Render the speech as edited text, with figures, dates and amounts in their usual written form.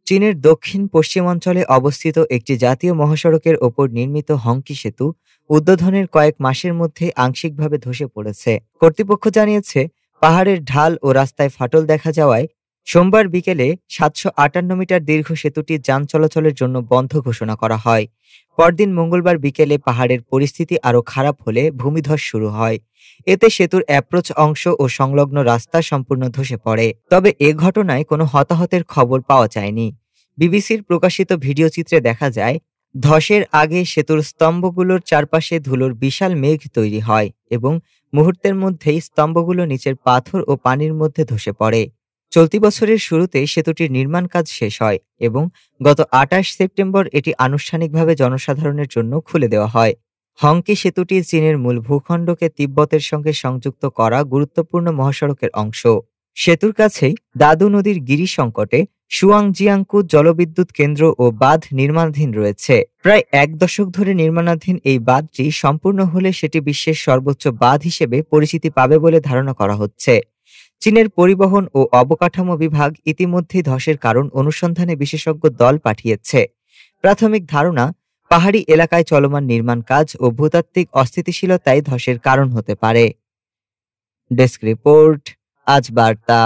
চীনের দক্ষিণ পশ্চিমাঞ্চলে অবস্থিত একটি জাতীয় মহাসড়কের ওপর নির্মিত হংকি সেতু উদ্বোধনের কয়েক মাসের মধ্যে আংশিকভাবে ধসে পড়েছে। কর্তৃপক্ষ জানিয়েছে, পাহাড়ের ঢাল ও রাস্তায় ফাটল দেখা যাওয়ায় সোমবার বিকেলে ৭৫৮ মিটার দীর্ঘ সেতুটি যান চলাচলের জন্য বন্ধ ঘোষণা করা হয়। পরদিন মঙ্গলবার বিকেলে পাহাড়ের পরিস্থিতি আরও খারাপ হলে ভূমিধস শুরু হয়। এতে সেতুর অ্যাপ্রোচ অংশ ও সংলগ্ন রাস্তা সম্পূর্ণ ধসে পড়ে। তবে এ ঘটনায় কোনো হতাহতের খবর পাওয়া যায়নি। বিবিসির প্রকাশিত ভিডিওচিত্রে দেখা যায়, ধসের আগে সেতুর স্তম্ভগুলোর চারপাশে ধুলোর বিশাল মেঘ তৈরি হয় এবং মুহূর্তের মধ্যেই স্তম্ভগুলো নিচের পাথর ও পানির মধ্যে ধসে পড়ে। চলতি বছরের শুরুতে সেতুটির নির্মাণ কাজ শেষ হয় এবং গত ২৮ সেপ্টেম্বর এটি আনুষ্ঠানিকভাবে জনসাধারণের জন্য খুলে দেওয়া হয়। হংকি সেতুটি চীনের মূল ভূখণ্ডকে তিব্বতের সঙ্গে সংযুক্ত করা গুরুত্বপূর্ণ মহাসড়কের অংশ। সেতুর কাছেই দাদু নদীর গিরি সংকটে সুয়াংজিয়াংকু জলবিদ্যুৎ কেন্দ্র ও বাঁধ নির্মাণাধীন রয়েছে। প্রায় ১ দশক ধরে নির্মাণাধীন এই বাঁধটি সম্পূর্ণ হলে সেটি বিশ্বের সর্বোচ্চ বাঁধ হিসেবে পরিচিতি পাবে বলে ধারণা করা হচ্ছে। চীনের পরিবহন ও অবকাঠামো বিভাগ ইতিমধ্যেই ধসের কারণ অনুসন্ধানে বিশেষজ্ঞ দল পাঠিয়েছে। প্রাথমিক ধারণা, পাহাড়ি এলাকায় চলমান নির্মাণ কাজ ও ভূতাত্ত্বিক অস্থিতিশীলতাই ধসের কারণ হতে পারে। ডেস্ক রিপোর্ট, আজ বার্তা।